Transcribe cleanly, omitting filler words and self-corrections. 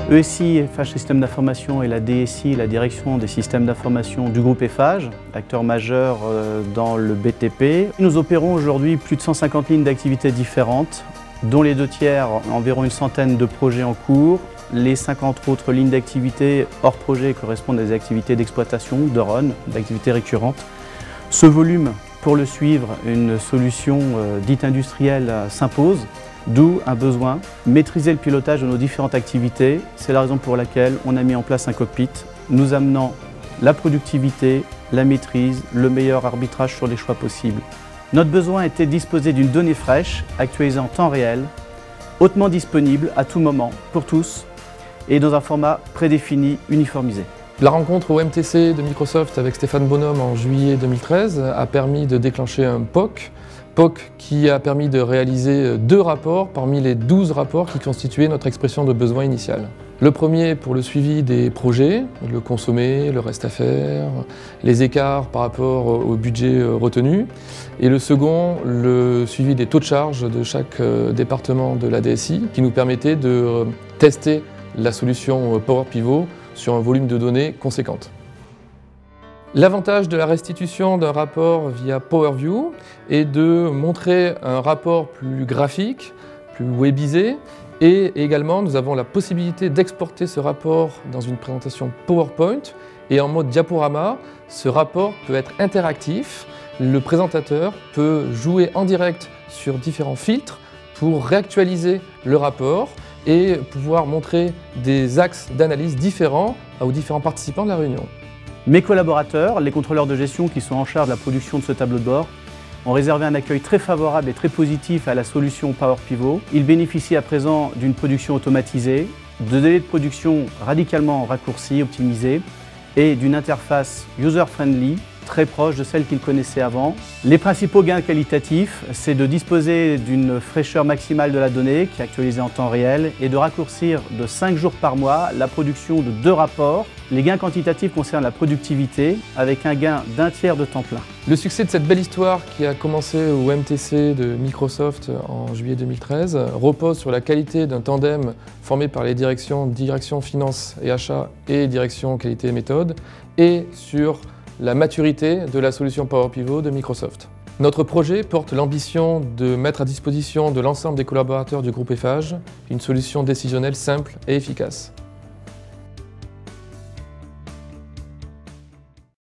ESI, Eiffage Systèmes d'Information, et la DSI, la Direction des Systèmes d'Information du groupe Eiffage, acteur majeur dans le BTP. Nous opérons aujourd'hui plus de 150 lignes d'activités différentes, dont les 2/3, environ une centaine de projets en cours. Les 50 autres lignes d'activité hors projet correspondent à des activités d'exploitation, de run, d'activités récurrentes. Ce volume, pour le suivre, une solution dite industrielle s'impose. D'où un besoin, maîtriser le pilotage de nos différentes activités. C'est la raison pour laquelle on a mis en place un cockpit, nous amenant la productivité, la maîtrise, le meilleur arbitrage sur les choix possibles. Notre besoin était de disposer d'une donnée fraîche, actualisée en temps réel, hautement disponible à tout moment, pour tous, et dans un format prédéfini, uniformisé. La rencontre au MTC de Microsoft avec Stéphane Bonhomme en juillet 2013 a permis de déclencher un POC qui a permis de réaliser 2 rapports parmi les 12 rapports qui constituaient notre expression de besoin initial. Le premier pour le suivi des projets, le consommé, le reste à faire, les écarts par rapport au budget retenu. Et le second, le suivi des taux de charge de chaque département de la DSI qui nous permettait de tester la solution Power Pivot sur un volume de données conséquente. L'avantage de la restitution d'un rapport via PowerView est de montrer un rapport plus graphique, plus webisé, et également nous avons la possibilité d'exporter ce rapport dans une présentation PowerPoint, et en mode diaporama, ce rapport peut être interactif. Le présentateur peut jouer en direct sur différents filtres pour réactualiser le rapport et pouvoir montrer des axes d'analyse différents aux différents participants de la réunion. Mes collaborateurs, les contrôleurs de gestion qui sont en charge de la production de ce tableau de bord, ont réservé un accueil très favorable et très positif à la solution Power Pivot. Ils bénéficient à présent d'une production automatisée, de délais de production radicalement raccourcis, optimisés, et d'une interface user-friendly, très proche de celle qu'ils connaissaient avant. Les principaux gains qualitatifs, c'est de disposer d'une fraîcheur maximale de la donnée, qui est actualisée en temps réel, et de raccourcir de 5 jours par mois la production de 2 rapports. Les gains quantitatifs concernent la productivité, avec un gain d'1/3 de temps plein. Le succès de cette belle histoire qui a commencé au MTC de Microsoft en juillet 2013 repose sur la qualité d'un tandem formé par les direction finance et achat et direction qualité et méthode, et sur la maturité de la solution Power Pivot de Microsoft. Notre projet porte l'ambition de mettre à disposition de l'ensemble des collaborateurs du groupe Eiffage une solution décisionnelle simple et efficace.